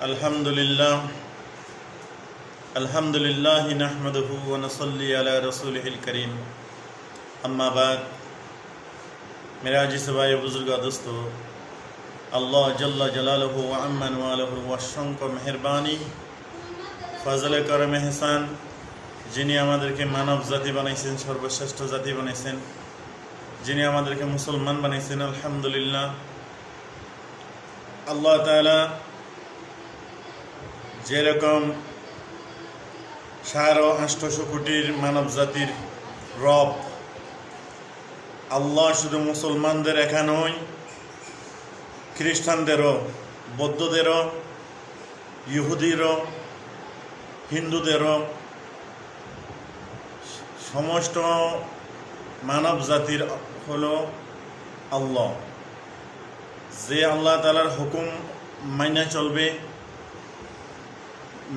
अल्हम्दुलिल्लाह नहमदुहु व नसल्ली अला रसूलिहिल करीम। अम्मा बाद। मेरे आजिज़ भाई बुजुर्ग दोस्तों, अल्लाह जल्ला जलालुहु व अम्मन वालहु वशंक मेहरबानी फजल करम एहसान যিনি আমাদেরকে মানব জাতি বানাইছেন, সর্বশ্রেষ্ঠ জাতি বানাইছেন, যিনি আমাদেরকে মুসলমান বানাইছেন, আলহামদুলিল্লাহ। আল্লাহ তাআলা যেরকম 850 কোটির মানব জাতির রব, আল্লাহ শুধু মুসলমানদের একা নয়, খ্রিস্টানদেরও, বৌদ্ধদেরও, ইহুদিরও, হিন্দুদেরও, সমস্ত মানব জাতির হলো আল্লাহ। যে আল্লাহ তাআলার হুকুম মাইনা চলবে,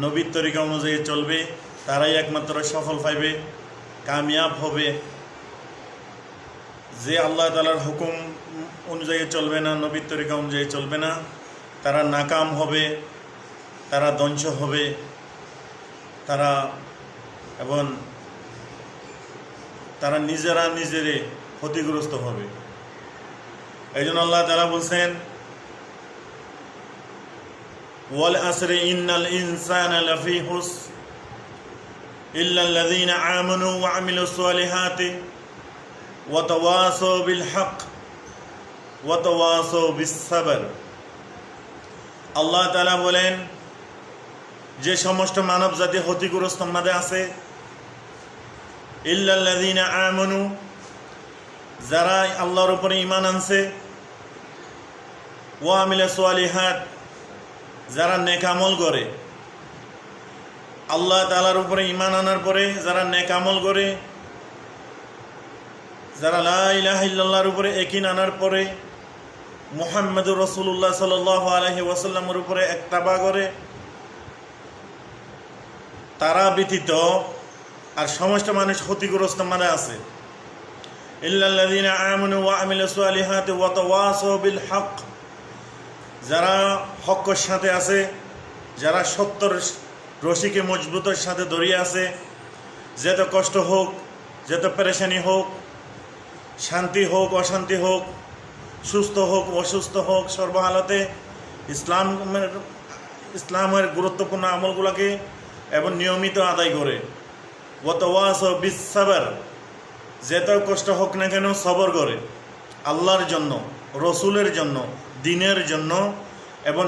নবীর তরিকা অনুযায়ী চলবে, তারাই একমাত্র সফল পাইবে, কামিয়াব হবে। যে আল্লাহ তাআলার হুকুম অনুযায়ী চলবে না, নবীর তরিকা অনুযায়ী চলবে না, তারা নাকাম হবে, তারা ধ্বংস হবে, তারা নিজেরা নিজেরে ক্ষতিগ্রস্ত হবে। এই জন্য আল্লাহ তাআলা বলছেন, ওয়াল আসরি ইন্নাল ইনসানা লাফি হুসর ইল্লাল্লাযীনা আমানু ওয়া আমিলুস সালিহাতি ওয়া তাওয়াসাউ বিল হক ওয়া তাওয়াসাউ বিস সাবর। আল্লাহ তাআলা বলেন, যে সমস্ত মানব জাতি ক্ষতিগ্রস্ত মধ্যে আছে, ইল্লাল্লাযীনা আমানু, যারা আল্লাহর উপরে ঈমান আনছে, ওয়া আমিলুস সালিহাত, যারা নেক আমল করে। আল্লাহ তাআলার উপরে ঈমান আনার পরে যারা নেক আমল করে, যারা লা ইলাহা ইল্লাল্লাহর উপরে ইয়াকিন আনার পরে মুহাম্মদুর রাসূলুল্লাহ সাল্লাল্লাহু আলাইহি ওয়াসাল্লামের উপরে ইত্তেবা করে, তারা ব্যতীত আর সমস্ত মানুষ ক্ষতিগ্রস্ত মানে আছে। ইল্লাল্লাযীনা আমানু ওয়া আমিলুস সালিহাতি ওয়া তাওয়াসাউ বিল হক, যারা হকের সাথে আছে, যারা সত্যর রশিকে মজবুতের সাথে ধরিয়ে আছে, যত কষ্ট হোক, যত পেরেশানি হোক, শান্তি হোক অশান্তি হোক, সুস্থ হোক অসুস্থ হোক, সর্বহালতে ইসলামের গুরুত্বপূর্ণ আমলগুলোকে এবং নিয়মিত আদায় করে। ওয়া তাওয়াসাউ বিস সাবর, যত কষ্ট হোক না কেন সবর করে, আল্লাহর জন্য, রসুলের জন্য, দ্বীনের জন্য এবং